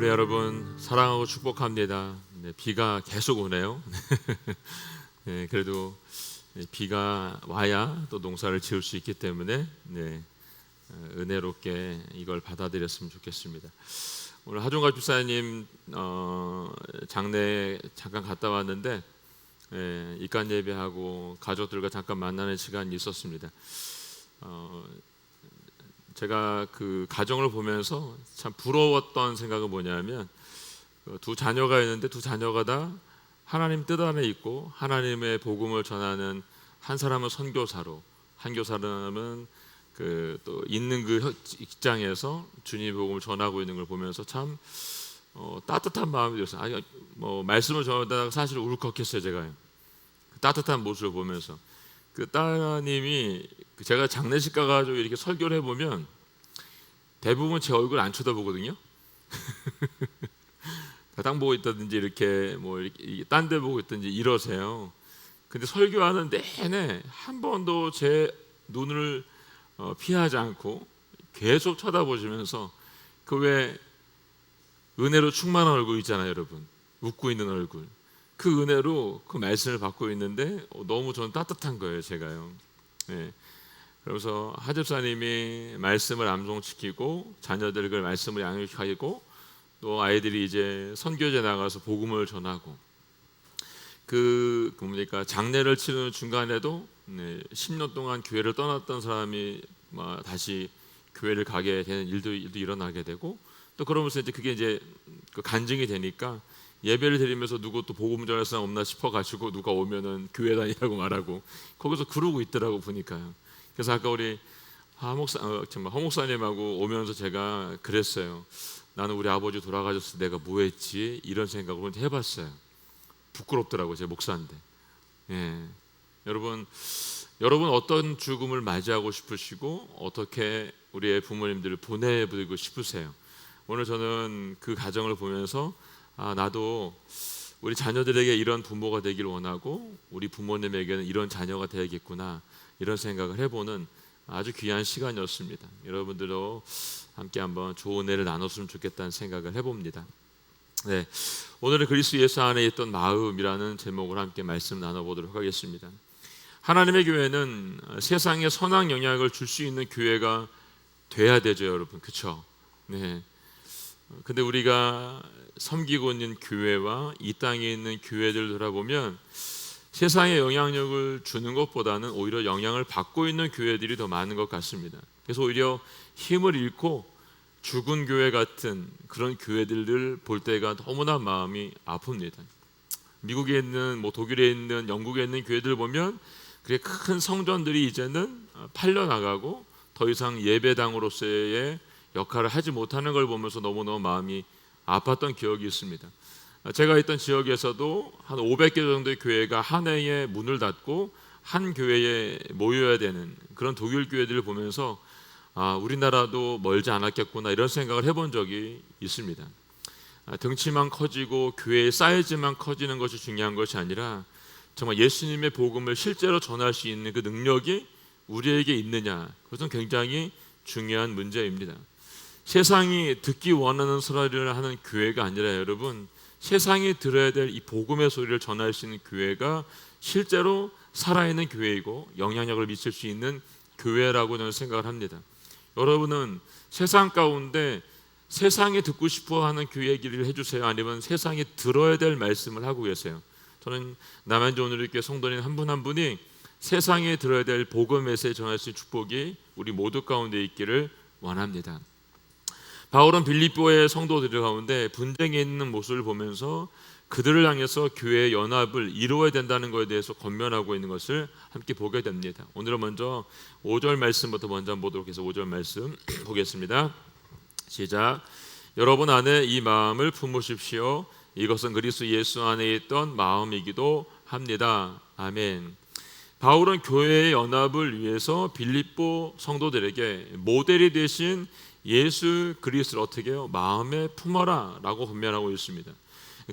할렐루야. 여러분 사랑하고 축복합니다. 네, 비가 계속 오네요. 네, 그래도 비가 와야 또 농사를 지을 수 있기 때문에 은혜롭게 이걸 받아들였으면 좋겠습니다. 오늘 하종갑 집사님 장례에 잠깐 갔다 왔는데 입간 예배하고 가족들과 잠깐 만나는 시간이 있었습니다. 제가 그 가정을 보면서 참 부러웠던 생각은 뭐냐면 두 자녀가 있는데 두 자녀가 다 하나님 뜻 안에 있고 하나님의 복음을 전하는, 한 사람은 선교사로, 한 교사람은 또 있는 그 직장에서 주님의 복음을 전하고 있는 걸 보면서 참 따뜻한 마음이 들었어요. 아니, 말씀을 전하다가 사실 울컥했어요. 제가 그 따뜻한 모습을 보면서 그 따님이, 제가 장례식 가가지고 이렇게 설교를 해보면 대부분 제 얼굴 안 쳐다보거든요. 땅 보고 있다든지 이렇게 이렇게 딴 데 보고 있든지 이러세요. 근데 설교하는 내내 한 번도 제 눈을 피하지 않고 계속 쳐다보시면서 그 왜 은혜로 충만한 얼굴 있잖아요, 여러분. 웃고 있는 얼굴. 그 은혜로 그 말씀을 받고 있는데 너무 저는 따뜻한 거예요, 제가요. 네. 그래서 하집사님이 말씀을 암송시키고 자녀들 그 말씀을 양육하고 또 아이들이 이제 선교제 나가서 복음을 전하고 장례를 치르는 중간에도 10년 동안 교회를 떠났던 사람이 다시 교회를 가게 되는 일도 일어나게 되고, 또 그러면서 이제 그게 이제 간증이 되니까 예배를 드리면서 누구 또 복음 전할 사람 없나 싶어가지고 누가 오면은 교회 다니라고 말하고 거기서 그러고 있더라고 보니까요. 그래서 아까 우리 허 목사님하고 오면서 제가 그랬어요. 나는 우리 아버지 돌아가셨을 때 내가 뭐 했지? 이런 생각을 해봤어요. 부끄럽더라고요, 제 목사인데. 여러분 어떤 죽음을 맞이하고 싶으시고 어떻게 우리의 부모님들을 보내드리고 싶으세요? 오늘 저는 그 가정을 보면서 나도 우리 자녀들에게 이런 부모가 되길 원하고 우리 부모님에게는 이런 자녀가 되야겠구나, 이런 생각을 해보는 아주 귀한 시간이었습니다. 여러분들도 함께 한번 좋은 은혜를 나눴으면 좋겠다는 생각을 해봅니다. 네, 오늘은 그리스도 예수 안에 있던 마음이라는 제목으로 함께 말씀 나눠보도록 하겠습니다. 하나님의 교회는 세상에 선한 영향을 줄 수 있는 교회가 돼야 되죠, 여러분. 그렇죠? 네. 근데 우리가 섬기고 있는 교회와 이 땅에 있는 교회들 돌아보면 세상에 영향력을 주는 것보다는 오히려 영향을 받고 있는 교회들이 더 많은 것 같습니다. 그래서 오히려 힘을 잃고 죽은 교회 같은 그런 교회들을 볼 때가 너무나 마음이 아픕니다. 미국에 있는 독일에 있는 영국에 있는 교회들 보면 그게 큰 성전들이 이제는 팔려나가고 더 이상 예배당으로서의 역할을 하지 못하는 걸 보면서 너무너무 마음이 아팠던 기억이 있습니다. 제가 있던 지역에서도 한 500개 정도의 교회가 한 해에 문을 닫고 한 교회에 모여야 되는 그런 독일 교회들을 보면서 우리나라도 멀지 않았겠구나, 이런 생각을 해본 적이 있습니다. 덩치만 커지고 교회의 사이즈만 커지는 것이 중요한 것이 아니라 정말 예수님의 복음을 실제로 전할 수 있는 그 능력이 우리에게 있느냐, 그것은 굉장히 중요한 문제입니다. 세상이 듣기 원하는 소리를 하는 교회가 아니라, 여러분, 세상이 들어야 될 이 복음의 소리를 전할 수 있는 교회가 실제로 살아있는 교회이고 영향력을 미칠 수 있는 교회라고 저는 생각을 합니다. 여러분은 세상 가운데 세상이 듣고 싶어하는 교회 얘기를 해주세요? 아니면 세상이 들어야 될 말씀을 하고 계세요? 저는 남한주 오늘교회 성도님 한 분 한 분이 세상에 들어야 될 복음 메시지 전할 수 있는 축복이 우리 모두 가운데 있기를 원합니다. 바울은 빌립보의 성도들 가운데 분쟁이 있는 모습을 보면서 그들을 향해서 교회의 연합을 이루어야 된다는 것에 대해서 권면하고 있는 것을 함께 보게 됩니다. 오늘은 먼저 5절 말씀부터 먼저 보도록 해서 5절 말씀 보겠습니다. 시작. 여러분 안에 이 마음을 품으십시오. 이것은 그리스도 예수 안에 있던 마음이기도 합니다. 아멘. 바울은 교회의 연합을 위해서 빌립보 성도들에게 모델이 되신 예수 그리스도를 어떻게 해요? 마음에 품어라 라고 권면하고 있습니다.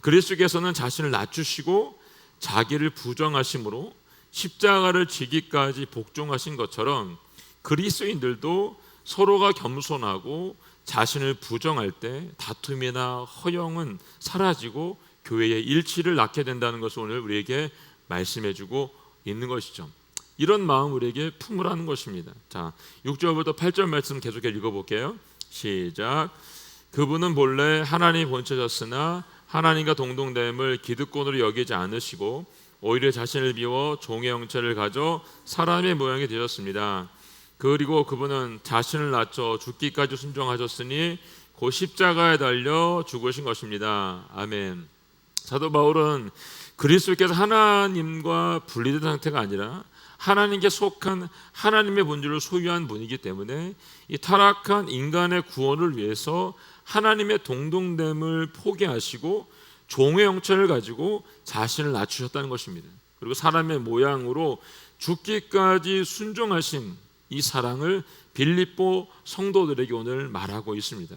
그리스도께서는 자신을 낮추시고 자기를 부정하심으로 십자가를 지기까지 복종하신 것처럼 그리스도인들도 서로가 겸손하고 자신을 부정할 때 다툼이나 허영은 사라지고 교회의 일치를 낳게 된다는 것을 오늘 우리에게 말씀해주고 있는 것이죠. 이런 마음 우리에게 품으라는 것입니다. 자, 6절부터 8절 말씀 계속해 읽어볼게요. 시작. 그분은 본래 하나님 본체셨으나 하나님과 동등됨을 기득권으로 여기지 않으시고 오히려 자신을 비워 종의 형체를 가져 사람의 모양이 되셨습니다. 그리고 그분은 자신을 낮춰 죽기까지 순종하셨으니 곧 십자가에 달려 죽으신 것입니다. 아멘. 사도 바울은 그리스도께서 하나님과 분리된 상태가 아니라 하나님께 속한 하나님의 본질을 소유한 분이기 때문에 이 타락한 인간의 구원을 위해서 하나님의 동등됨을 포기하시고 종의 형체를 가지고 자신을 낮추셨다는 것입니다. 그리고 사람의 모양으로 죽기까지 순종하신 이 사랑을 빌립보 성도들에게 오늘 말하고 있습니다.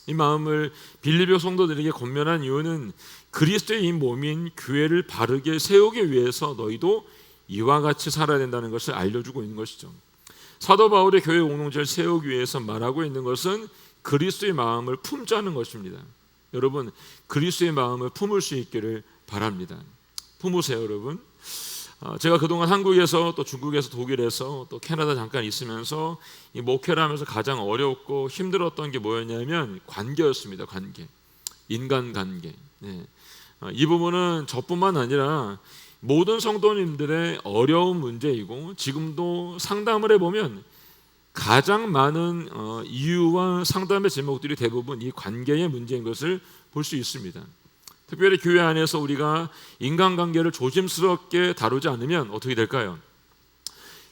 이 마음을 빌립보 성도들에게 권면한 이유는 그리스도의 이 몸인 교회를 바르게 세우기 위해서 너희도 이와 같이 살아야 된다는 것을 알려주고 있는 것이죠. 사도 바울의 교회 공동체를 세우기 위해서 말하고 있는 것은 그리스도의 마음을 품자는 것입니다. 여러분, 그리스도의 마음을 품을 수 있기를 바랍니다. 품으세요, 여러분. 제가 그동안 한국에서 또 중국에서 독일에서 또 캐나다 잠깐 있으면서 이 목회를 하면서 가장 어렵고 힘들었던 게 뭐였냐면 관계였습니다. 관계, 인간관계. 네. 이 부분은 저뿐만 아니라 모든 성도님들의 어려운 문제이고 지금도 상담을 해보면 가장 많은 이유와 상담의 제목들이 대부분 이 관계의 문제인 것을 볼 수 있습니다. 특별히 교회 안에서 우리가 인간관계를 조심스럽게 다루지 않으면 어떻게 될까요?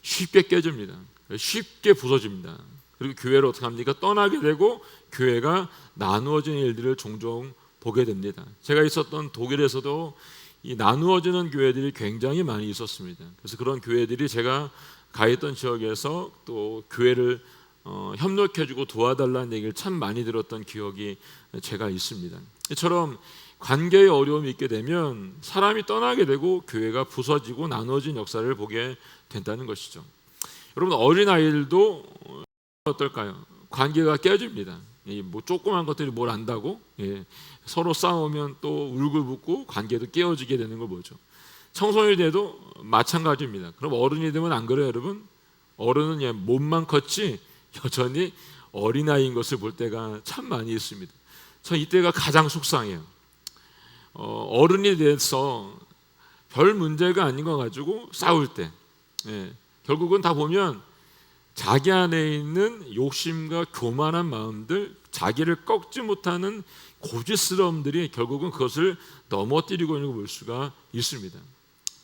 쉽게 깨집니다. 쉽게 부서집니다. 그리고 교회를 어떻게 합니까? 떠나게 되고 교회가 나누어지는 일들을 종종 보게 됩니다. 제가 있었던 독일에서도 이 나누어지는 교회들이 굉장히 많이 있었습니다. 그래서 그런 교회들이 제가 가 있던 지역에서 또 교회를 협력해주고 도와달라는 얘기를 참 많이 들었던 기억이 제가 있습니다. 이처럼 관계의 어려움이 있게 되면 사람이 떠나게 되고 교회가 부서지고 나누어진 역사를 보게 된다는 것이죠. 여러분, 어린아이들도 어떨까요? 관계가 깨집니다. 뭐 조그만 것들이 뭘 안다고 서로 싸우면 또 울고불고 관계도 깨어지게 되는 걸 보죠. 청소년이 돼도 마찬가지입니다. 그럼 어른이 되면 안 그래요, 여러분? 어른은 몸만 컸지 여전히 어린아이인 것을 볼 때가 참 많이 있습니다. 저 이때가 가장 속상해요. 어른이 돼서 별 문제가 아닌 거 가지고 싸울 때 결국은 다 보면 자기 안에 있는 욕심과 교만한 마음들, 자기를 꺾지 못하는 고집스러움들이 결국은 그것을 넘어뜨리고 있는 걸 볼 수가 있습니다.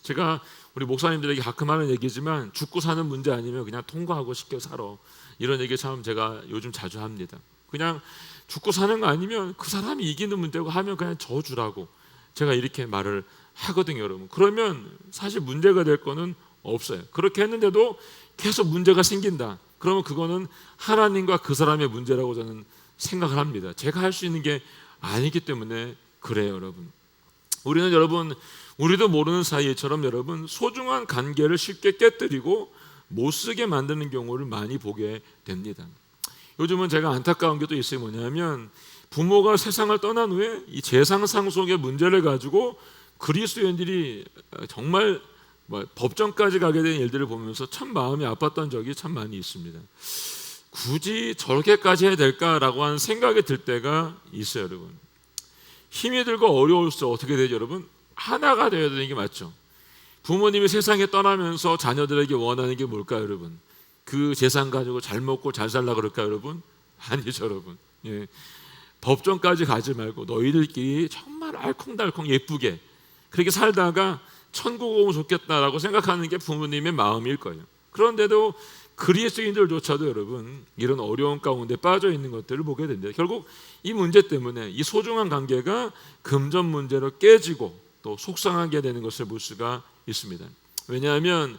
제가 우리 목사님들에게 가끔 하는 얘기지만 죽고 사는 문제 아니면 그냥 통과하고 쉽게 살아, 이런 얘기 참 제가 요즘 자주 합니다. 그냥 죽고 사는 거 아니면 그 사람이 이기는 문제고 하면 그냥 저주라고 제가 이렇게 말을 하거든요, 여러분. 그러면 사실 문제가 될 거는 없어요. 그렇게 했는데도 계속 문제가 생긴다. 그러면 그거는 하나님과 그 사람의 문제라고 저는 생각을 합니다. 제가 할 수 있는 게 아니기 때문에 그래요, 여러분. 우리는 여러분, 우리도 모르는 사이처럼 여러분 소중한 관계를 쉽게 깨뜨리고 못쓰게 만드는 경우를 많이 보게 됩니다. 요즘은 제가 안타까운 게 또 있어요. 뭐냐면 부모가 세상을 떠난 후에 이 재산 상속의 문제를 가지고 그리스도인들이 정말 법정까지 가게 된 일들을 보면서 참 마음이 아팠던 적이 참 많이 있습니다. 굳이 저렇게까지 해야 될까라고 하는 생각이 들 때가 있어요, 여러분. 힘이 들고 어려울수록 어떻게 되죠, 여러분? 하나가 되어야 되는 게 맞죠. 부모님이 세상에 떠나면서 자녀들에게 원하는 게 뭘까요, 여러분? 그 재산 가지고 잘 먹고 잘 살라 그럴까요, 여러분? 아니죠, 여러분. 법정까지 가지 말고 너희들끼리 정말 알콩달콩 예쁘게 그렇게 살다가 천국 오면 좋겠다라고 생각하는 게 부모님의 마음일 거예요. 그런데도 그리스도인들조차도 여러분 이런 어려운 가운데 빠져 있는 것들을 보게 됩니다. 결국 이 문제 때문에 이 소중한 관계가 금전 문제로 깨지고 또 속상하게 되는 것을 볼 수가 있습니다. 왜냐하면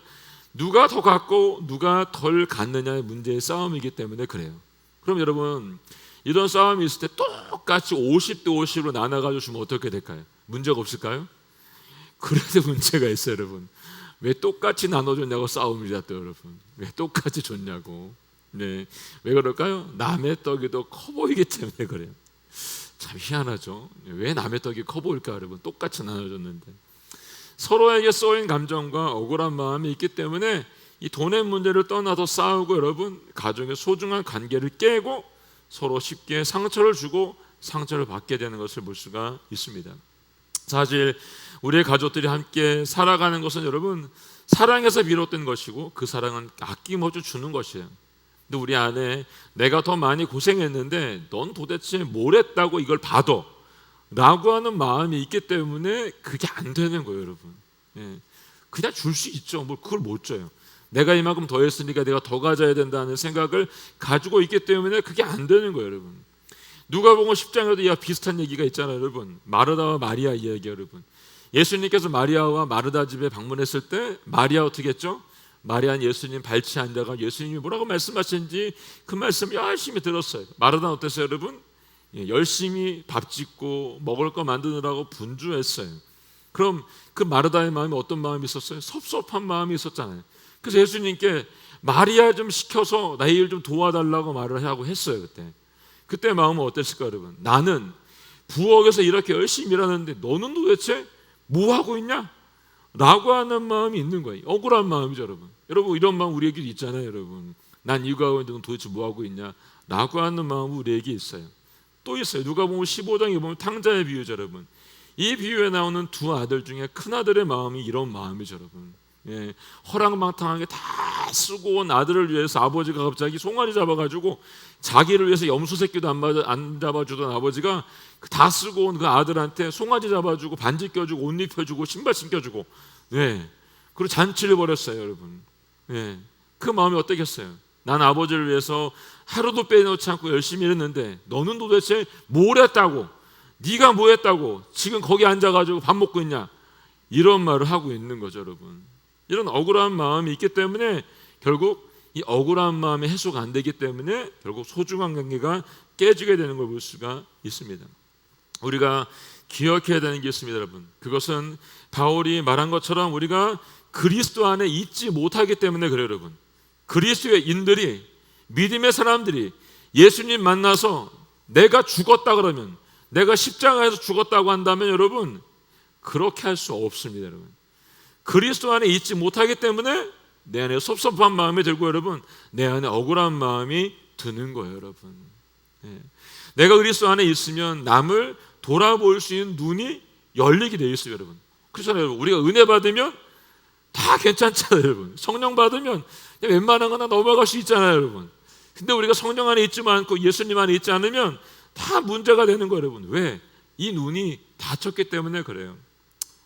누가 더 갖고 누가 덜 갖느냐의 문제의 싸움이기 때문에 그래요. 그럼 여러분 이런 싸움이 있을 때 똑같이 50대 50으로 나눠가지고 주면 어떻게 될까요? 문제가 없을까요? 그래도 문제가 있어요, 여러분. 왜 똑같이 나눠줬냐고 싸움이다 또 여러분. 왜 똑같이 줬냐고. 네, 왜 그럴까요? 남의 떡이 더 커 보이기 때문에 그래요. 참 희한하죠. 왜 남의 떡이 커 보일까 여러분? 똑같이 나눠줬는데. 서로에게 쏘인 감정과 억울한 마음이 있기 때문에 이 돈의 문제를 떠나서 싸우고 여러분 가정의 소중한 관계를 깨고 서로 쉽게 상처를 주고 상처를 받게 되는 것을 볼 수가 있습니다. 사실 우리의 가족들이 함께 살아가는 것은 여러분 사랑에서 비롯된 것이고 그 사랑은 아낌없이 주는 것이에요. 근데 우리 안에 내가 더 많이 고생했는데 넌 도대체 뭘 했다고 이걸 받아 라고 하는 마음이 있기 때문에 그게 안 되는 거예요 여러분. 예. 그냥 줄 수 있죠. 뭐 그걸 못 줘요. 내가 이만큼 더 했으니까 내가 더 가져야 된다는 생각을 가지고 있기 때문에 그게 안 되는 거예요 여러분. 누가복음 10장에도 비슷한 얘기가 있잖아요 여러분. 마르다와 마리아 이야기 여러분. 예수님께서 마리아와 마르다 집에 방문했을 때 마리아 어떻게 했죠? 마리아는 예수님 발치에 앉아가 예수님이 뭐라고 말씀하시는지 그 말씀 열심히 들었어요. 마르다는 어땠어요 여러분? 열심히 밥 짓고 먹을 거 만드느라고 분주했어요. 그럼 그 마르다의 마음이 어떤 마음이 있었어요? 섭섭한 마음이 있었잖아요. 그래서 예수님께 마리아 좀 시켜서 나의 일 좀 도와달라고 말을 하고 했어요. 그때 마음은 어땠을까요 여러분? 나는 부엌에서 이렇게 열심히 일하는데 너는 도대체 뭐 하고 있냐? 라고 하는 마음이 있는 거예요. 억울한 마음이죠 여러분. 여러분 이런 마음 우리에게도 있잖아요 여러분. 난 이거 하고 있는데 넌 도대체 뭐 하고 있냐? 라고 하는 마음 우리에게 있어요. 또 있어요. 누가복음 15장에 보면 탕자의 비유죠 여러분. 이 비유에 나오는 두 아들 중에 큰 아들의 마음이 이런 마음이죠 여러분. 예, 허랑방탕하게 다 쓰고 온 아들을 위해서 아버지가 갑자기 송아지 잡아가지고 자기를 위해서 염소 새끼도 안 잡아주던 아버지가 다 쓰고 온 그 아들한테 송아지 잡아주고 반지 껴주고 옷 입혀주고 신발 신겨주고, 예, 그리고 잔치를 벌였어요 여러분. 예, 그 마음이 어떻겠어요? 난 아버지를 위해서 하루도 빼놓지 않고 열심히 일했는데 너는 도대체 뭘 했다고, 네가 뭐 했다고 지금 거기 앉아가지고 밥 먹고 있냐, 이런 말을 하고 있는 거죠 여러분. 이런 억울한 마음이 있기 때문에 결국 이 억울한 마음이 해소가 안 되기 때문에 결국 소중한 관계가 깨지게 되는 걸 볼 수가 있습니다. 우리가 기억해야 되는 게 있습니다 여러분. 그것은 바울이 말한 것처럼 우리가 그리스도 안에 있지 못하기 때문에 그래요 여러분. 그리스도의 인들이, 믿음의 사람들이 예수님 만나서 내가 죽었다 그러면, 내가 십자가에서 죽었다고 한다면 여러분 그렇게 할 수 없습니다 여러분. 그리스도 안에 있지 못하기 때문에 내 안에 섭섭한 마음이 들고 여러분 내 안에 억울한 마음이 드는 거예요 여러분. 예. 내가 그리스도 안에 있으면 남을 돌아볼 수 있는 눈이 열리게 되어 있어요 여러분. 그렇잖아요 여러분. 우리가 은혜 받으면 다 괜찮잖아요 여러분. 성령 받으면 웬만한 거나 넘어갈 수 있잖아요 여러분. 근데 우리가 성령 안에 있지 않고 예수님 안에 있지 않으면 다 문제가 되는 거예요 여러분. 왜? 이 눈이 닫혔기 때문에 그래요.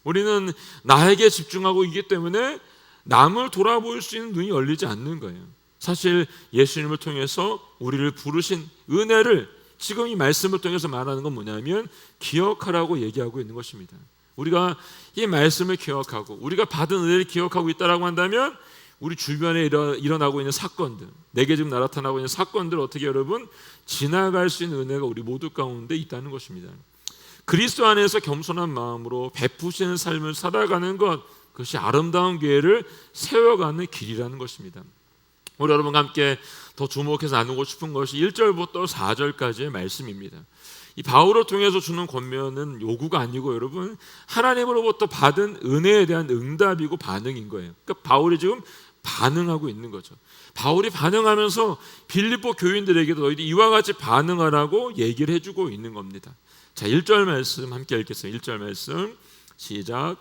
우리는 나에게 집중하고 있기 때문에 남을 돌아볼 수 있는 눈이 열리지 않는 거예요. 사실 예수님을 통해서 우리를 부르신 은혜를 지금 이 말씀을 통해서 말하는 건 뭐냐면 기억하라고 얘기하고 있는 것입니다. 우리가 이 말씀을 기억하고 우리가 받은 은혜를 기억하고 있다라고 한다면 우리 주변에 일어나고 있는 사건들, 내게 지금 나타나고 있는 사건들 어떻게 여러분 지나갈 수 있는 은혜가 우리 모두 가운데 있다는 것입니다. 그리스도 안에서 겸손한 마음으로 베푸시는 삶을 살아가는 것, 그것이 아름다운 교회를 세워가는 길이라는 것입니다. 우리 여러분과 함께 더 주목해서 나누고 싶은 것이 1절부터 4절까지의 말씀입니다. 이 바울을 통해서 주는 권면은 요구가 아니고 여러분 하나님으로부터 받은 은혜에 대한 응답이고 반응인 거예요. 그러니까 바울이 지금 반응하고 있는 거죠. 바울이 반응하면서 빌립보 교인들에게도 너희들이 이와 같이 반응하라고 얘기를 해주고 있는 겁니다. 자, 1절 말씀 함께 읽겠습니다. 1절 말씀 시작.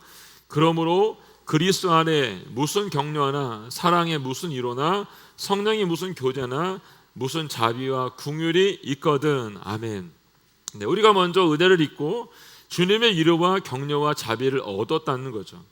그러므로 그리스도 안에 무슨 격려나 사랑의 무슨 위로나 성령의 무슨 교제나 무슨 자비와 긍휼이 있거든. 아멘. 네, 우리가 먼저 은혜를 입고 주님의 위로와 격려와 자비를 얻었다는 거죠.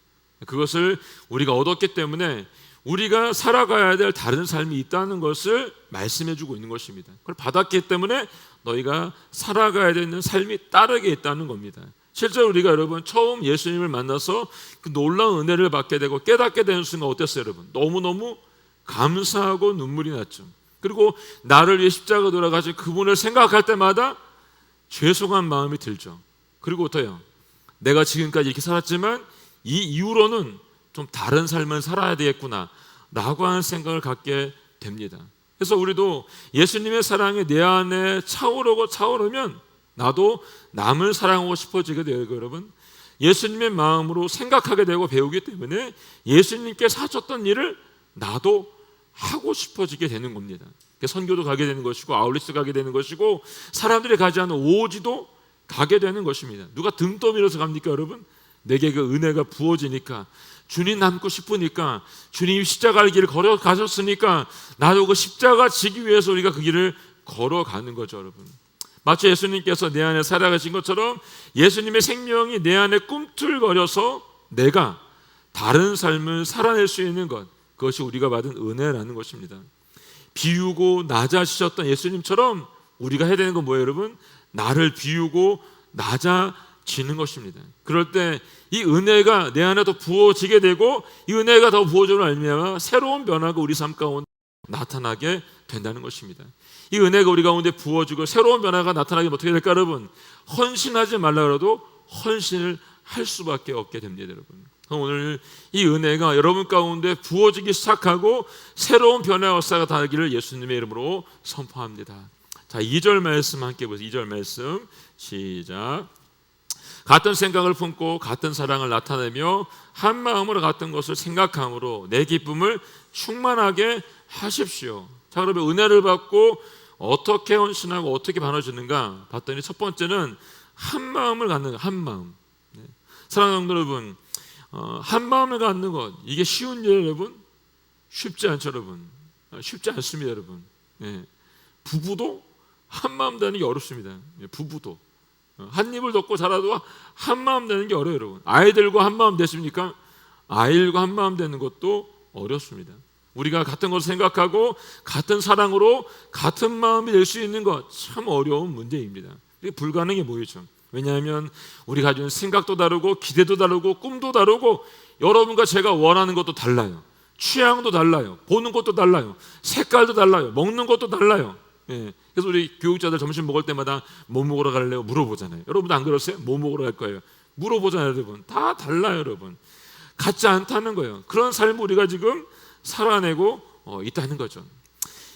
그것을 우리가 얻었기 때문에 우리가 살아가야 될 다른 삶이 있다는 것을 말씀해주고 있는 것입니다. 그걸 받았기 때문에 너희가 살아가야 되는 삶이 따르게 있다는 겁니다. 실제로 우리가 여러분 처음 예수님을 만나서 그 놀라운 은혜를 받게 되고 깨닫게 되는 순간 어땠어요 여러분? 너무너무 감사하고 눈물이 났죠. 그리고 나를 위해 십자가 돌아가신 그분을 생각할 때마다 죄송한 마음이 들죠. 그리고 어때요? 내가 지금까지 이렇게 살았지만 이 이후로는 좀 다른 삶을 살아야 되겠구나 라고 하는 생각을 갖게 됩니다. 그래서 우리도 예수님의 사랑이 내 안에 차오르고 차오르면 나도 남을 사랑하고 싶어지게 돼요, 여러분. 예수님의 마음으로 생각하게 되고 배우기 때문에 예수님께서 하셨던 일을 나도 하고 싶어지게 되는 겁니다. 선교도 가게 되는 것이고 아울리스 가게 되는 것이고 사람들이 가지 않는 오지도 가게 되는 것입니다. 누가 등 떠밀어서 갑니까, 여러분? 내게 그 은혜가 부어지니까, 주님 닮고 싶으니까, 주님이 십자가의 길을 걸어가셨으니까 나도 그 십자가 지기 위해서 우리가 그 길을 걸어가는 거죠, 여러분. 마치 예수님께서 내 안에 살아가신 것처럼 예수님의 생명이 내 안에 꿈틀거려서 내가 다른 삶을 살아낼 수 있는 것, 그것이 우리가 받은 은혜라는 것입니다. 비우고 낮아지셨던 예수님처럼 우리가 해야 되는 건 뭐예요, 여러분? 나를 비우고 낮아지는 것입니다. 그럴 때 이 은혜가 내 안에 더 부어지게 되고 이 은혜가 더 부어지는 알미암아 새로운 변화가 우리 삶 가운데 나타나게 된다는 것입니다. 이 은혜가 우리 가운데 부어지고 새로운 변화가 나타나게 어떻게 될까, 여러분? 헌신하지 말라 그래도 헌신을 할 수밖에 없게 됩니다, 여러분. 오늘 이 은혜가 여러분 가운데 부어지기 시작하고 새로운 변화의 역사가 나타나기를 예수님의 이름으로 선포합니다. 자, 2절 말씀 함께 보세요. 2절 말씀 시작. 같은 생각을 품고 같은 사랑을 나타내며 한 마음으로 같은 것을 생각함으로 내 기쁨을 충만하게 하십시오. 자, 그러면 은혜를 받고 어떻게 헌신하고 어떻게 나눠주는가 봤더니 첫 번째는 한 마음을 갖는 것, 한 마음. 사랑하는 성도 여러분, 한 마음을 갖는 것, 이게 쉬운 일 여러분? 쉽지 않죠, 여러분. 쉽지 않습니다, 여러분. 부부도 한 마음 되는 게 어렵습니다. 부부도 한 입을 덮고 자라도 한 마음 되는 게 어려워요, 여러분. 아이들과 한 마음 되십니까? 아이들과 한 마음 되는 것도 어렵습니다. 우리가 같은 것을 생각하고 같은 사랑으로 같은 마음이 될 수 있는 것 참 어려운 문제입니다. 이게 불가능해 보이죠. 왜냐하면 우리가 가지고 있는 생각도 다르고 기대도 다르고 꿈도 다르고 여러분과 제가 원하는 것도 달라요. 취향도 달라요. 보는 것도 달라요. 색깔도 달라요. 먹는 것도 달라요. 그래서 우리 교육자들 점심 먹을 때마다 뭐 먹으러 갈래요? 물어보잖아요. 여러분 안 그러세요? 뭐 먹으러 갈 거예요? 물어보잖아요, 여러분. 다 달라요, 여러분. 같지 않다는 거예요. 그런 삶을 우리가 지금 살아내고 있다는 거죠.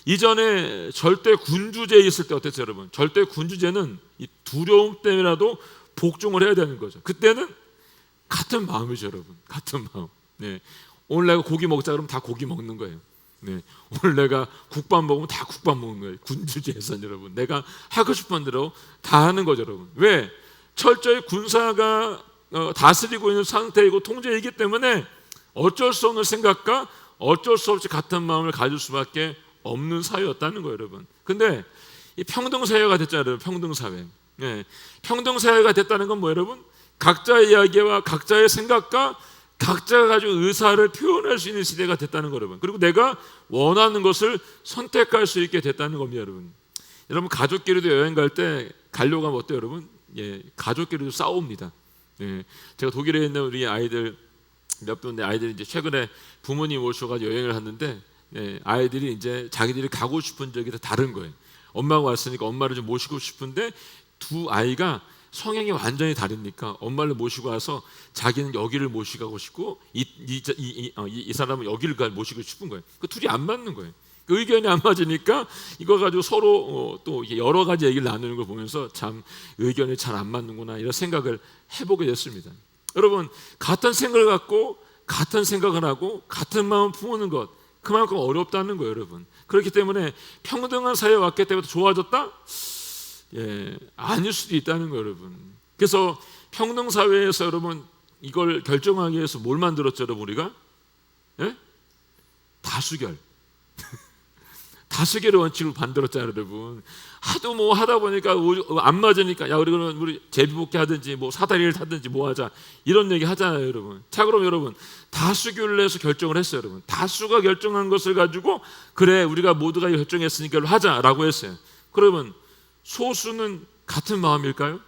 이전에 절대 군주제에 있을 때 어땠어요, 여러분? 절대 군주제는 이 두려움 때문에라도 복종을 해야 되는 거죠. 그때는 같은 마음이죠, 여러분. 같은 마음. 오늘 내가 고기 먹자 그러면 다 고기 먹는 거예요. 오늘 내가 국밥 먹으면 다 국밥 먹는 거예요. 군주제에서는 여러분, 내가 하고 싶은 대로 다 하는 거죠, 여러분. 왜? 철저히 군사가 다스리고 있는 상태이고 통제이기 때문에 어쩔 수 없는 생각과 어쩔 수 없이 같은 마음을 가질 수밖에 없는 사회였다는 거예요, 여러분. 근데 이 평등사회가 됐잖아요, 평등사회. 평등사회가 됐다는 건 뭐예요, 여러분? 각자의 이야기와 각자의 생각과 각자가 가지고 의사를 표현할 수 있는 시대가 됐다는 거예요, 여러분. 그리고 내가 원하는 것을 선택할 수 있게 됐다는 겁니다, 여러분. 여러분 가족끼리도 여행 갈 때 가려고 하면 어때요, 여러분? 가족끼리도 싸웁니다. 제가 독일에 있는 우리 아이들 몇 분의 아이들이 이제 최근에 부모님 모셔가지고 여행을 하는데 아이들이 이제 자기들이 가고 싶은 적이 다 다른 거예요. 엄마가 왔으니까 엄마를 좀 모시고 싶은데 두 아이가 성향이 완전히 다르니까 엄마를 모시고 와서 자기는 여기를 모시고 가고 싶고 이 사람은 여기를 모시고 싶은 거예요. 그 둘이 안 맞는 거예요. 그 의견이 안 맞으니까 이거 가지고 서로 또 여러 가지 얘기를 나누는 걸 보면서 참 의견이 잘 안 맞는구나 이런 생각을 해보게 됐습니다. 여러분 같은 생각을 갖고 같은 생각을 하고 같은 마음을 품는 것 그만큼 어렵다는 거예요, 여러분. 그렇기 때문에 평등한 사회에 왔기 때문에 좋아졌다? 아닐 수도 있다는 거예요, 여러분. 그래서 평등 사회에서 여러분 이걸 결정하기 위해서 뭘 만들었죠, 여러분 우리가? 다수결. 다수결의 원칙을 만들었잖아요, 여러분. 하도 뭐 하다 보니까 안 맞으니까 야 우리 제비뽑기 하든지 뭐 사다리를 타든지 뭐 하자 이런 얘기 하잖아요, 여러분. 자 그럼 여러분 다수결을 해서 결정을 했어요, 여러분. 다수가 결정한 것을 가지고 그래 우리가 모두가 결정했으니까 이걸 하자라고 했어요. 그러면 소수는 같은 마음일까요?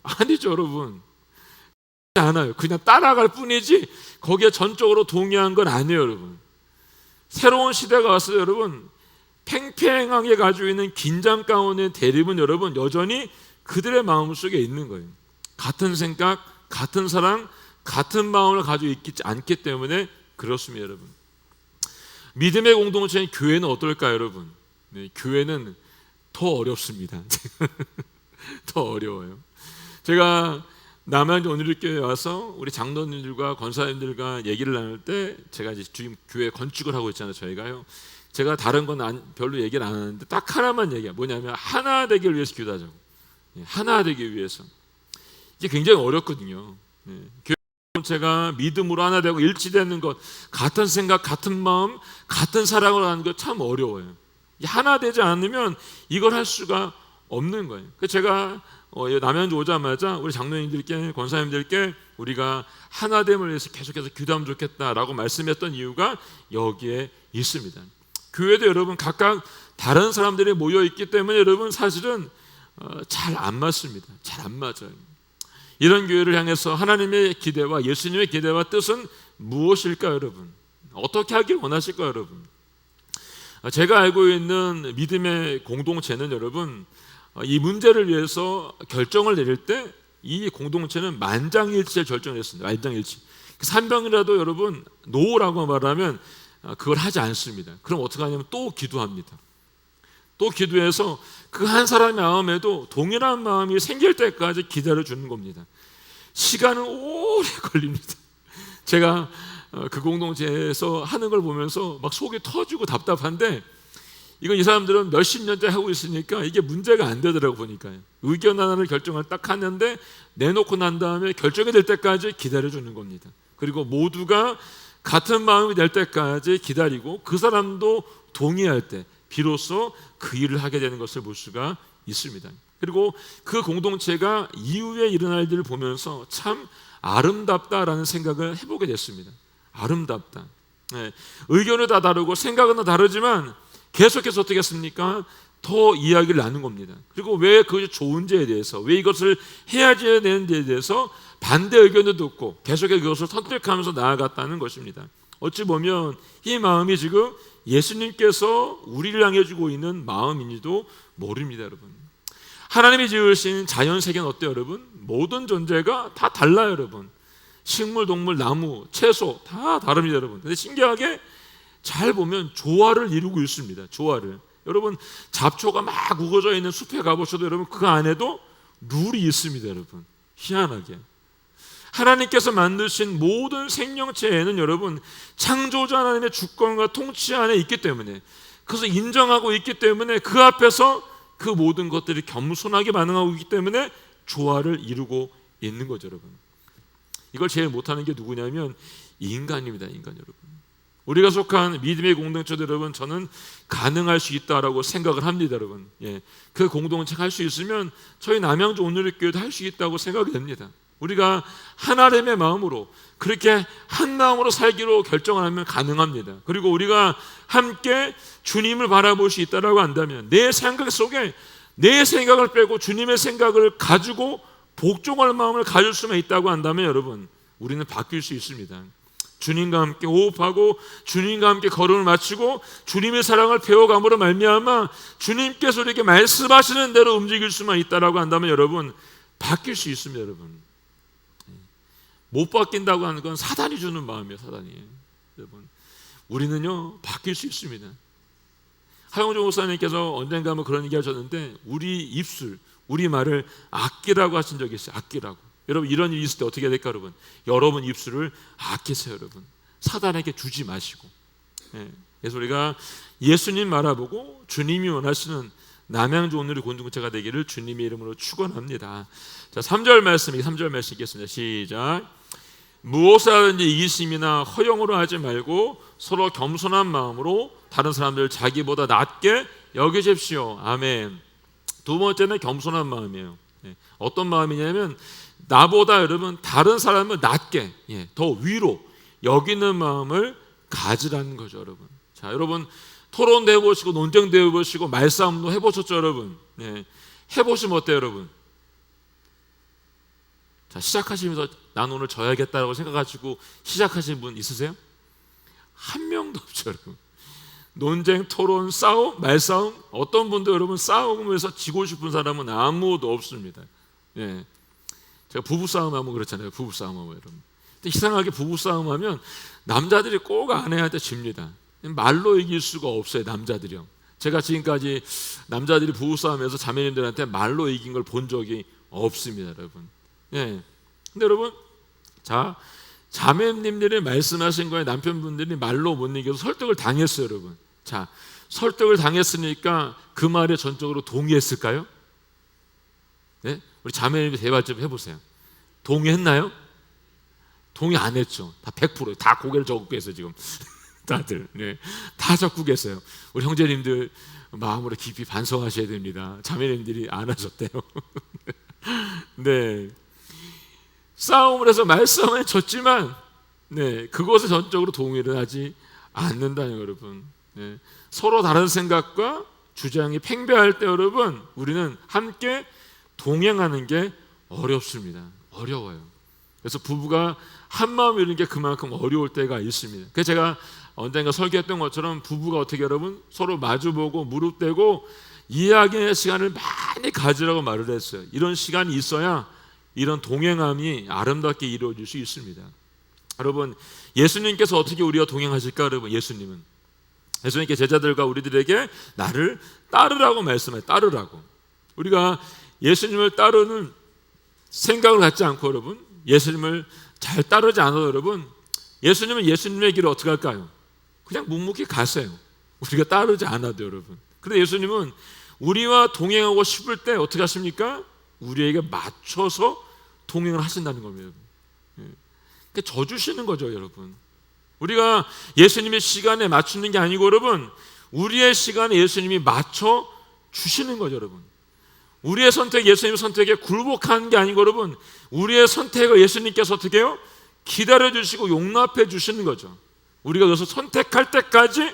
아니죠, 여러분. 않아요. 그냥 따라갈 뿐이지 거기에 전적으로 동의한 건 아니에요, 여러분. 새로운 시대가 왔어요, 여러분. 팽팽하게 가지고 있는 긴장 가운데 대립은 여러분 여전히 그들의 마음속에 있는 거예요. 같은 생각, 같은 사랑, 같은 마음을 가지고 있지 않기 때문에 그렇습니다, 여러분. 믿음의 공동체인 교회는 어떨까요, 여러분? 네, 교회는 더 어렵습니다. 더 어려워요. 제가 남양주 온누리교회에 와서 우리 장로님들과 권사님들과 얘기를 나눌 때, 제가 이제 지금 교회 건축을 하고 있잖아요. 저희가요. 제가 다른 건 별로 얘기를 안 하는데 딱 하나만 얘기해요. 뭐냐면 하나 되기를 위해서 기도하자고. 하나 되기 위해서. 이게 굉장히 어렵거든요. 교회 공동체가 믿음으로 하나 되고 일치되는 것, 같은 생각, 같은 마음, 같은 사랑을 하는 것 참 어려워요. 하나 되지 않으면 이걸 할 수가 없는 거예요. 그래서 제가 남양주 오자마자 우리 장로님들께, 권사님들께 우리가 하나됨을 위해서 계속해서 기도하면 좋겠다라고 말씀했던 이유가 여기에 있습니다. 교회도 여러분 각각 다른 사람들이 모여 있기 때문에 여러분 사실은 잘 안 맞습니다. 잘 안 맞아요. 이런 교회를 향해서 하나님의 기대와 예수님의 기대와 뜻은 무엇일까요, 여러분? 어떻게 하길 원하실까요, 여러분? 제가 알고 있는 믿음의 공동체는 여러분, 이 문제를 위해서 결정을 내릴 때 이 공동체는 만장일치의 결정을 했습니다. 만장일치. 산병이라도 여러분 노라고 말하면 그걸 하지 않습니다. 그럼 어떻게 하냐면 또 기도합니다. 또 기도해서 그 한 사람의 마음에도 동일한 마음이 생길 때까지 기다려주는 겁니다. 시간은 오래 걸립니다. 제가 그 공동체에서 하는 걸 보면서 막 속이 터지고 답답한데, 이건 이 사람들은 몇십 년째 하고 있으니까 이게 문제가 안 되더라고 보니까요. 의견 하나를 결정을 딱 하는데 내놓고 난 다음에 결정이 될 때까지 기다려주는 겁니다. 그리고 모두가 같은 마음이 될 때까지 기다리고 그 사람도 동의할 때 비로소 그 일을 하게 되는 것을 볼 수가 있습니다. 그리고 그 공동체가 이후에 일어날 일을 보면서 참 아름답다라는 생각을 해보게 됐습니다. 아름답다. 네. 의견은 다 다르고 생각은 다 다르지만 계속해서 어떻게 했습니까? 더 이야기를 나눈 겁니다. 그리고 왜 그것이 좋은지에 대해서, 왜 이것을 해야지 되는지에 대해서 반대 의견도 듣고 계속해서 그것을 선택하면서 나아갔다는 것입니다. 어찌 보면 이 마음이 지금 예수님께서 우리를 향해 주고 있는 마음인지도 모릅니다, 여러분. 하나님이 지으신 자연 세계는 어때요, 여러분? 모든 존재가 다 달라요, 여러분. 식물, 동물, 나무, 채소 다 다릅니다, 여러분. 근데 신기하게 잘 보면 조화를 이루고 있습니다. 조화를. 여러분 잡초가 막 우거져 있는 숲에 가보셔도 여러분 그 안에도 룰이 있습니다, 여러분. 희한하게 하나님께서 만드신 모든 생명체에는 여러분 창조자 하나님의 주권과 통치 안에 있기 때문에, 그것을 인정하고 있기 때문에 그 앞에서 그 모든 것들이 겸손하게 반응하고 있기 때문에 조화를 이루고 있는 거죠, 여러분. 이걸 제일 못하는 게 누구냐면 인간입니다, 인간 여러분. 우리가 속한 믿음의 공동체도 여러분 저는 가능할 수 있다라고 생각을 합니다, 여러분. 그 공동체가 할 수 있으면 저희 남양주 온누리교회도 할 수 있다고 생각이 됩니다. 우리가 하나님의 마음으로 그렇게 한 마음으로 살기로 결정하면 가능합니다. 그리고 우리가 함께 주님을 바라볼 수 있다라고 한다면 내 생각 속에 내 생각을 빼고 주님의 생각을 가지고 복종할 마음을 가질 수만 있다고 한다면 여러분 우리는 바뀔 수 있습니다. 주님과 함께 호흡하고 주님과 함께 걸음을 마치고 주님의 사랑을 배워감으로 말미암아 주님께서 우리에게 말씀하시는 대로 움직일 수만 있다라고 한다면 여러분 바뀔 수 있습니다, 여러분. 못 바뀐다고 하는 건 사단이 주는 마음이에요, 사단이. 여러분 우리는요 바뀔 수 있습니다. 하영조 목사님께서 언젠가 한번 그런 얘기 하셨는데 우리 입술, 우리 말을 아끼라고 하신 적이 있어요. 아끼라고. 여러분 이런 일이 있을 때 어떻게 해야 될까, 여러분? 여러분 입술을 아끼세요, 여러분. 사단에게 주지 마시고. 그래서 우리가 예수님 바라보고 주님이 원하시는 남양주 온누리 공동체가 되기를 주님의 이름으로 축원합니다. 자, 3절 말씀 읽겠습니다. 시작. 무엇을 하든지 이기심이나 허영으로 하지 말고 서로 겸손한 마음으로 다른 사람들을 자기보다 낮게 여기십시오. 아멘. 두 번째는 겸손한 마음이에요. 어떤 마음이냐면 나보다 여러분 다른 사람을 낮게, 더 위로 여기는 마음을 가지라는 거죠, 여러분. 자, 여러분 토론도 해보시고 논쟁도 해보시고 말싸움도 해보셨죠, 여러분? 해보시면 어때요, 여러분? 자, 시작하시면서 난 오늘 져야겠다라고 생각하시고 시작하신 분 있으세요? 한 명도 없죠, 여러분. 논쟁, 토론, 싸움, 말싸움, 어떤 분도 여러분 싸움에서 지고 싶은 사람은 아무도 없습니다. 제가 부부싸움 하면 그렇잖아요. 부부싸움 하면 여러분. 근데 이상하게 부부싸움 하면 남자들이 꼭 아내한테 집니다. 말로 이길 수가 없어요, 남자들이요. 제가 지금까지 남자들이 부부싸움에서 자매님들한테 말로 이긴 걸 본 적이 없습니다, 여러분. 예. 근데 여러분, 자, 자매님들이 말씀하신 거에 남편분들이 말로 못 이겨서 설득을 당했어요, 여러분. 자, 설득을 당했으니까 그 말에 전적으로 동의했을까요? 네? 우리 자매님이 대화 좀 해보세요. 동의했나요? 동의 안 했죠. 다 100%, 다 고개를 저고 계세요, 지금. 다들. 네. 다 적고 계세요. 우리 형제님들 마음으로 깊이 반성하셔야 됩니다. 자매님들이 안 하셨대요. 네. 싸움을 해서 말싸움에 졌지만, 네, 그것에 전적으로 동의를 하지 않는다는 여러분. 네. 서로 다른 생각과 주장이 팽배할 때 여러분, 우리는 함께 동행하는 게 어렵습니다. 어려워요. 그래서 부부가 한 마음을 이루는 게 그만큼 어려울 때가 있습니다. 그래서 제가 언젠가 설교했던 것처럼 부부가 어떻게 여러분 서로 마주보고 무릎 대고 이야기의 시간을 많이 가지라고 말을 했어요. 이런 시간이 있어야 이런 동행함이 아름답게 이루어질 수 있습니다. 여러분, 예수님께서 어떻게 우리와 동행하실까? 여러분, 예수님께 제자들과 우리들에게 나를 따르라고 말씀해요. 따르라고. 우리가 예수님을 따르는 생각을 갖지 않고 여러분, 예수님을 잘 따르지 않아도 여러분, 예수님은 예수님의 길을 어떻게 할까요? 그냥 묵묵히 가세요. 우리가 따르지 않아도 여러분. 그런데 예수님은 우리와 동행하고 싶을 때 어떻게 하십니까? 우리에게 맞춰서 동행을 하신다는 겁니다. 그러니까 져주시는 거죠, 여러분. 우리가 예수님의 시간에 맞추는 게 아니고 여러분, 우리의 시간에 예수님이 맞춰 주시는 거죠, 여러분. 우리의 선택, 예수님의 선택에 굴복하는 게 아니고 여러분, 우리의 선택을 예수님께서 어떻게 해요? 기다려 주시고 용납해 주시는 거죠. 우리가 여기서 선택할 때까지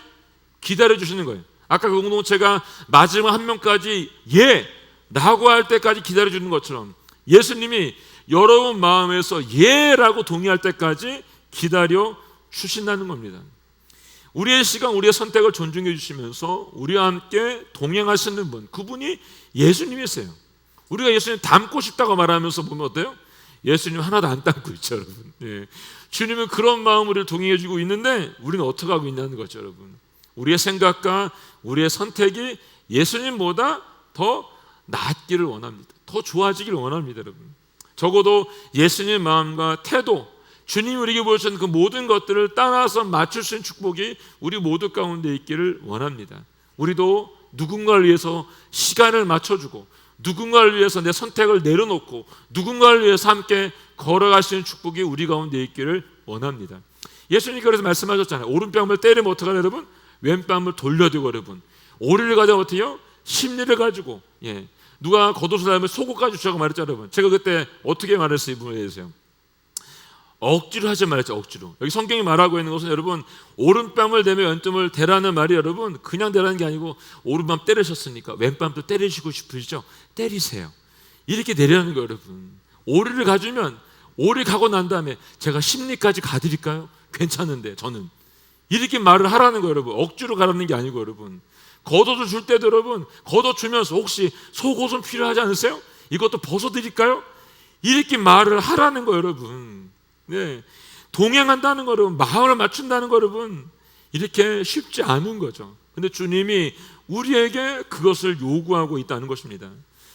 기다려 주시는 거예요. 아까 그 공동체가 마지막 한 명까지 예! 라고 할 때까지 기다려 주는 것처럼 예수님이 여러분 마음에서 예! 라고 동의할 때까지 기다려 주신다는 겁니다. 우리의 시간, 우리의 선택을 존중해 주시면서 우리와 함께 동행하시는 분, 그분이 예수님이세요. 우리가 예수님 닮고 싶다고 말하면서 보면 어때요? 예수님 하나도 안 닮고 있죠, 여러분. 예. 주님은 그런 마음으로 우리를 동행해 주고 있는데 우리는 어떻게 하고 있냐는 거죠, 여러분. 우리의 생각과 우리의 선택이 예수님보다 더 낫기를 원합니다. 더 좋아지기를 원합니다, 여러분. 적어도 예수님의 마음과 태도, 주님이 우리에게 보여주신 그 모든 것들을 따라서 맞출 수 있는 축복이 우리 모두 가운데 있기를 원합니다. 우리도 누군가를 위해서 시간을 맞춰주고 누군가를 위해서 내 선택을 내려놓고 누군가를 위해서 함께 걸어갈 수 있는 축복이 우리 가운데 있기를 원합니다. 예수님께서 그래서 말씀하셨잖아요. 오른뺨을 때리면 어떡하냐 여러분? 왼뺨을 돌려대고 여러분. 오리를 가지고 어떻게 해요? 심리를 가지고, 예, 누가 겉옷을 달면 속옷까지 주라고 말했죠, 여러분. 제가 그때 어떻게 말했어요? 이 부분에 대해서요. 억지로 하지 말았죠, 억지로. 여기 성경이 말하고 있는 것은 여러분, 오른뺨을 대며 왼뺨을 대라는 말이 여러분 그냥 대라는 게 아니고 오른뺨 때리셨으니까 왼뺨도 때리시고 싶으시죠? 때리세요. 이렇게 내려는 거예요, 여러분. 오리를 가주면 오리 가고 난 다음에 제가 심리까지 가드릴까요? 괜찮은데 저는 이렇게 말을 하라는 거예요, 여러분. 억지로 가라는 게 아니고 여러분. 겉옷을 줄 때도 여러분 겉옷 주면서 혹시 속옷은 필요하지 않으세요? 이것도 벗어드릴까요? 이렇게 말을 하라는 거예요, 여러분. 네, 동행한다는 거 여러분, 마음을 맞춘다는 거 여러분, 이렇게 쉽지 않은 거죠. 근데 주님이 우리에게 그것을 요구하고 있다는 것입니다.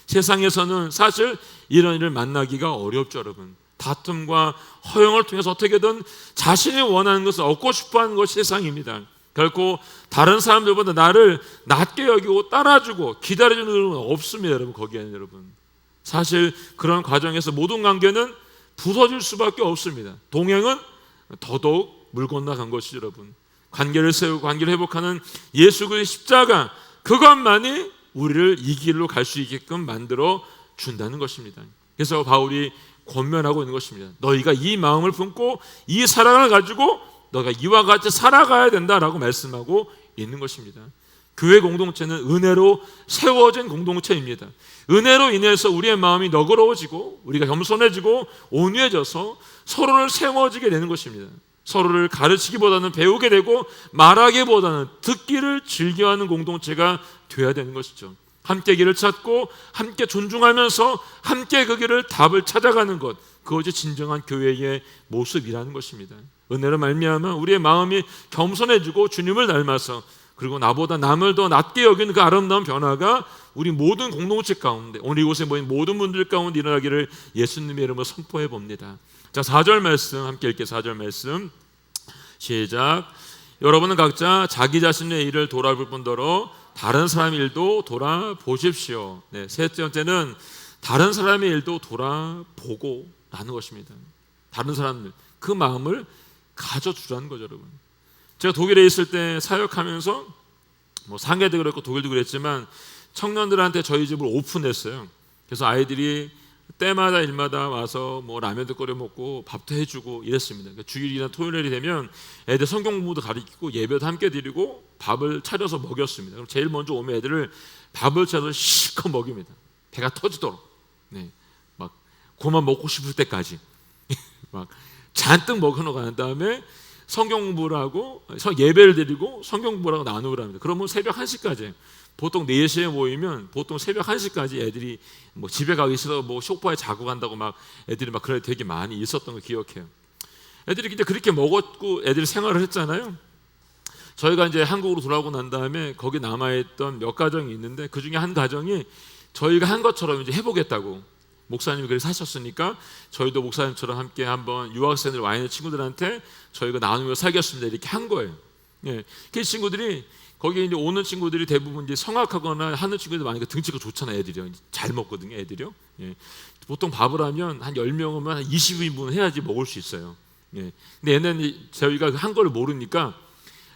세상에서는 사실 이런 일을 만나기가 어렵죠, 여러분. 다툼과 허용을 통해서 어떻게든 자신이 원하는 것을 얻고 싶어하는 것이 세상입니다. 결코 다른 사람들보다 나를 낮게 여기고 따라주고 기다려주는 일은 없습니다, 여러분. 거기에는 여러분, 사실 그런 과정에서 모든 관계는 부서질 수밖에 없습니다. 동행은 더더욱 물 건너간 것이죠, 여러분. 관계를 세우고 관계를 회복하는 예수 그리스도의 십자가, 그것만이 우리를 이 길로 갈 수 있게끔 만들어 준다는 것입니다. 그래서 바울이 권면하고 있는 것입니다. 너희가 이 마음을 품고 이 사랑을 가지고 너가 이와 같이 살아가야 된다라고 말씀하고 있는 것입니다. 교회 공동체는 은혜로 세워진 공동체입니다. 은혜로 인해서 우리의 마음이 너그러워지고 우리가 겸손해지고 온유해져서 서로를 세워지게 되는 것입니다. 서로를 가르치기보다는 배우게 되고 말하기보다는 듣기를 즐겨하는 공동체가 되어야 되는 것이죠. 함께 길을 찾고 함께 존중하면서 함께 그 길을 답을 찾아가는 것, 그것이 진정한 교회의 모습이라는 것입니다. 은혜로 말미암아 우리의 마음이 겸손해지고 주님을 닮아서, 그리고 나보다 남을 더 낮게 여기는 그 아름다운 변화가 우리 모든 공동체 가운데, 오늘 이곳에 모인 모든 분들 가운데 일어나기를 예수님의 이름으로 선포해 봅니다. 자, 4절 말씀 함께 읽게. 4절 말씀 시작. 여러분은 각자 자기 자신의 일을 돌아볼 뿐더러 다른 사람의 일도 돌아보십시오. 네, 세 번째는 다른 사람의 일도 돌아보고 라는 것입니다. 다른 사람들, 그 마음을 가져주라는 거죠, 여러분. 제가 독일에 있을 때 사역하면서 상해도 그랬고 독일도 그랬지만 청년들한테 저희 집을 오픈했어요. 그래서 아이들이 때마다 일마다 와서 라면도 끓여 먹고 밥도 해주고 이랬습니다. 그러니까 주일이나 토요일이 되면 애들 성경 공부도 가르치고 예배도 함께 드리고 밥을 차려서 먹였습니다. 그럼 제일 먼저 오면 애들을 밥을 차려서 실컷 먹입니다. 배가 터지도록. 네, 막 그만 먹고 싶을 때까지 막 잔뜩 먹여놓고 난 다음에 성경 공부를 하고 예배를 드리고 성경 공부를 하고 나누으라 합니다. 그러면 새벽 1시까지, 보통 4시에 모이면 보통 새벽 1시까지 애들이 집에 가기 싫어 소파에 자고 간다고 막 애들이 막 그래 되게 많이 있었던 거 기억해요. 애들이 이제 그렇게 먹었고 애들이 생활을 했잖아요. 저희가 이제 한국으로 돌아오고 난 다음에 거기 남아있던 몇 가정이 있는데 그 중에 한 가정이 저희가 한 것처럼 이제 해보겠다고, 목사님이 그렇게 사셨으니까 저희도 목사님처럼 함께 한번 유학생들 와 있는 친구들한테 저희가 나누며 살겠습니다 이렇게 한 거예요. 예, 그 친구들이 거기 이제 오는 친구들이 대부분 이제 성악하거나 하는 친구들 많으니까 등치가 좋잖아요. 애들이요, 잘 먹거든요, 애들이요. 예, 보통 밥을 하면 한 10명이면 한 20인분 해야지 먹을 수 있어요. 예, 근데 얘네는 저희가 한 걸 모르니까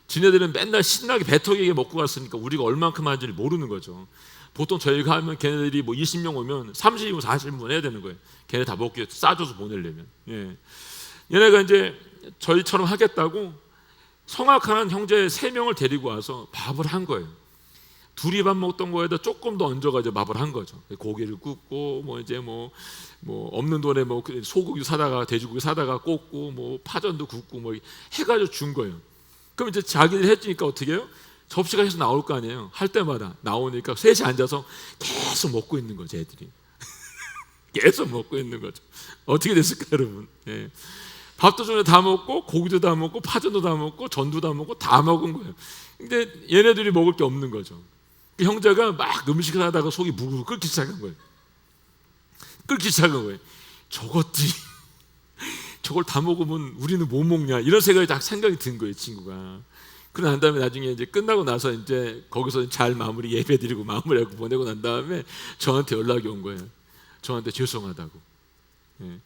지네들은 맨날 신나게 배터기게 먹고 갔으니까 우리가 얼만큼 하는지를 모르는 거죠. 보통 저희가 하면 걔네들이 20명 오면 30인 40인 해야 되는 거예요. 걔네 다 먹기 싸줘서 보내려면. 예. 얘네가 이제 저희처럼 하겠다고 성악하는 형제 3명을 데리고 와서 밥을 한 거예요. 둘이 밥 먹던 거에다 조금 더 얹어가지고 밥을 한 거죠. 고기를 굽고 없는 돈에 소고기 사다가 돼지고기 사다가 꽂고 파전도 굽고 해가지고 준 거예요. 그럼 이제 자기들 해주니까 어떻게 해요? 접시가 계속 나올 거 아니에요. 할 때마다 나오니까 셋이 앉아서 계속 먹고 있는 거죠, 애들이. 계속 먹고 있는 거죠. 어떻게 됐을까요, 여러분? 예. 밥도 전에 다 먹고 고기도 다 먹고 파전도 다 먹고 전도 다 먹고 다 먹은 거예요. 근데 얘네들이 먹을 게 없는 거죠. 그 형제가 막 음식을 하다가 속이 무구르 끓기 시작한 거예요. 저것들이 저걸 다 먹으면 우리는 못 먹냐, 이런 생각이 딱 생각이 든 거예요, 친구가. 그러고 난 다음에 나중에 이제 끝나고 나서 이제 거기서 잘 마무리 예배드리고 마무리하고 보내고 난 다음에 저한테 연락이 온 거예요. 저한테 죄송하다고. 예.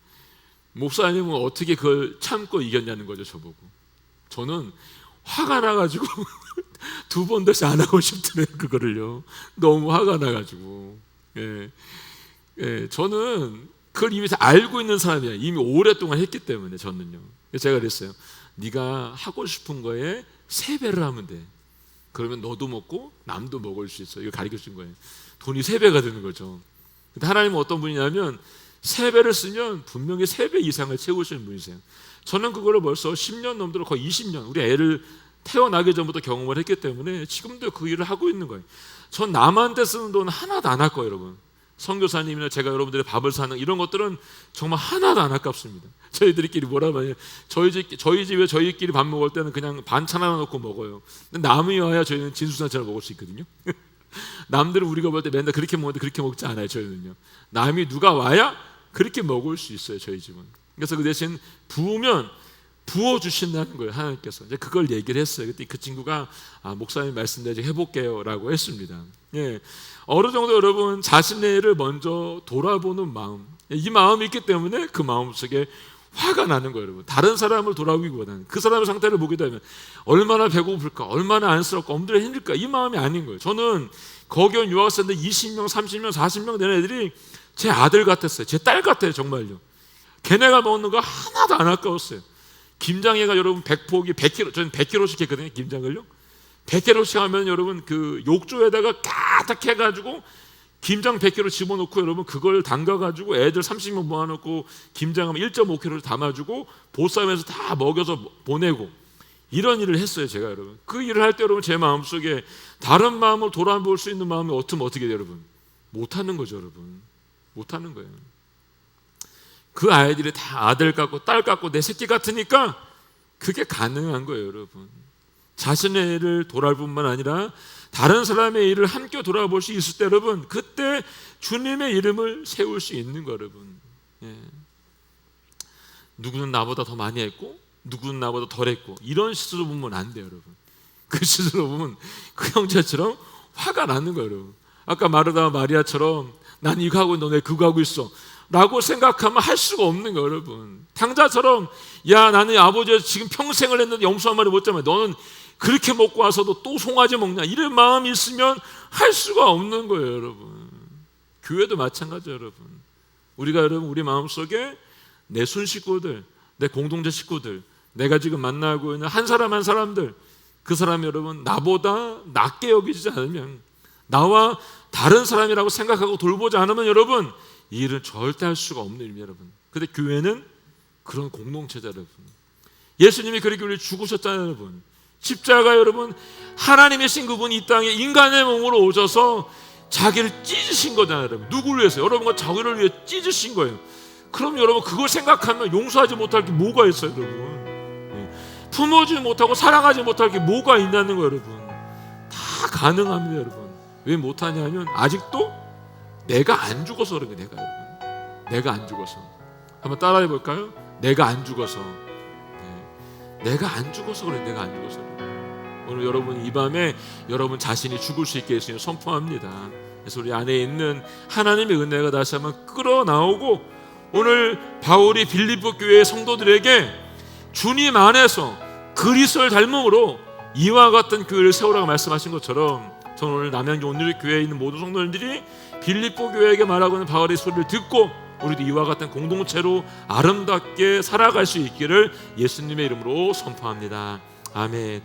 목사님은 어떻게 그걸 참고 이겼냐는 거죠, 저보고. 저는 화가 나가지고 2번 다시 안 하고 싶더래요, 그거를요. 너무 화가 나가지고. 예. 예. 저는 그걸 이미 알고 있는 사람이에요. 이미 오랫동안 했기 때문에 저는요. 제가 그랬어요. 네가 하고 싶은 거에 3배를 하면 돼. 그러면 너도 먹고 남도 먹을 수 있어. 이거 가르쳐 준 거예요. 돈이 3배가 되는 거죠. 근데 하나님은 어떤 분이냐면 3배를 쓰면 분명히 3배 이상을 채우시는 분이세요. 저는 그거를 벌써 10년 넘도록 거의 20년, 우리 애를 태어나기 전부터 경험을 했기 때문에 지금도 그 일을 하고 있는 거예요. 전 남한테 쓰는 돈 하나도 안 아까워요, 여러분. 선교사님이나 제가 여러분들의 밥을 사는 이런 것들은 정말 하나도 안 아깝습니다. 저희들끼리 뭐라고 하냐, 저희 집에 저희끼리 밥 먹을 때는 그냥 반찬 하나 넣고 먹어요. 근데 남이 와야 저희는 진수산처럼 먹을 수 있거든요. 남들은 우리가 볼 때 맨날 그렇게 먹는데 그렇게 먹지 않아요, 저희는요. 남이 누가 와야 그렇게 먹을 수 있어요, 저희 집은. 그래서 그 대신 부으면 부어주신다는 거예요, 하나님께서. 이제 그걸 얘기를 했어요. 그때 그 친구가 목사님 말씀대로 해볼게요 라고 했습니다. 예. 어느 정도 여러분 자신의 일을 먼저 돌아보는 마음, 이 마음이 있기 때문에 그 마음 속에 화가 나는 거예요, 여러분. 다른 사람을 돌아보기보다는 그 사람의 상태를 보게 되면 얼마나 배고플까, 얼마나 안쓰럽까, 엄두가 힘들까, 이 마음이 아닌 거예요. 저는 거기 온 유학생들 20명, 30명, 40명 되는 애들이 제 아들 같았어요. 제 딸 같아요, 정말요. 걔네가 먹는 거 하나도 안 아까웠어요. 김장회가 여러분 100포기 100kg, 저는 100kg씩 했거든요, 김장을요. 100kg씩 하면 여러분 그 욕조에다가 가득 해가지고 김장 100kg 집어넣고 여러분 그걸 담가가지고 애들 30명 모아놓고 김장하면 1.5kg 담아주고 보쌈에서 다 먹여서 보내고, 이런 일을 했어요. 제가 여러분 그 일을 할 때 여러분 제 마음속에 다른 마음을 돌아볼 수 있는 마음이 없으면 어떻게 돼요 여러분? 못하는 거죠 여러분. 못하는 거예요. 그 아이들이 다 아들 같고 딸 같고 내 새끼 같으니까 그게 가능한 거예요 여러분. 자신의 일을 돌아볼 뿐만 아니라 다른 사람의 일을 함께 돌아볼 수 있을 때 여러분 그때 주님의 이름을 세울 수 있는 거예요 여러분. 예. 누구는 나보다 더 많이 했고 누구는 나보다 덜 했고 이런 식으로 보면 안 돼요 여러분. 그 식으로 보면 그 형제처럼 화가 나는 거예요 여러분. 아까 마르다 마리아처럼 난 이거 하고 너네 그거 하고 있어 라고 생각하면 할 수가 없는 거예요 여러분. 당자처럼 야 나는 아버지가 지금 평생을 했는데 염소 한 마리 못 잡아 너는 그렇게 먹고 와서도 또 송아지 먹냐 이런 마음이 있으면 할 수가 없는 거예요 여러분. 교회도 마찬가지예요 여러분. 우리가 여러분 우리 마음속에 내 손식구들 내 공동체 식구들 내가 지금 만나고 있는 한 사람 한 사람들 그 사람이 여러분 나보다 낮게 여기지 않으면 나와 다른 사람이라고 생각하고 돌보지 않으면 여러분 이 일은 절대 할 수가 없는 일입니다 여러분. 근데 교회는 그런 공동체자 여러분. 예수님이 그렇게 우리 죽으셨잖아요 여러분. 십자가 여러분 하나님이신 그분이 이 땅에 인간의 몸으로 오셔서 자기를 찢으신 거잖아요 여러분. 누구를 위해서? 여러분과 자기를 위해 찢으신 거예요. 그럼 여러분 그걸 생각하면 용서하지 못할 게 뭐가 있어요 여러분. 품어주지 못하고 사랑하지 못할 게 뭐가 있냐는 거예요 여러분. 다 가능합니다 여러분. 왜 못하냐 하면 아직도 내가 안 죽어서 그런 거예요. 내가 안 죽어서. 한번 따라해 볼까요? 내가 안 죽어서. 내가 안 죽어서 그래. 내가 안 죽어서 그래. 오늘 여러분 이 밤에 여러분 자신이 죽을 수 있게 예수님 선포합니다. 그래서 우리 안에 있는 하나님의 은혜가 다시 한번 끌어나오고 오늘 바울이 빌립보 교회의 성도들에게 주님 안에서 그리스도를 닮음으로 이와 같은 교회를 세우라고 말씀하신 것처럼 저는 오늘 남양주 온누리 교회에 있는 모든 성도님들이 빌립보 교회에게 말하고 있는 바울의 소리를 듣고 우리도 이와 같은 공동체로 아름답게 살아갈 수 있기를 예수님의 이름으로 선포합니다. 아멘.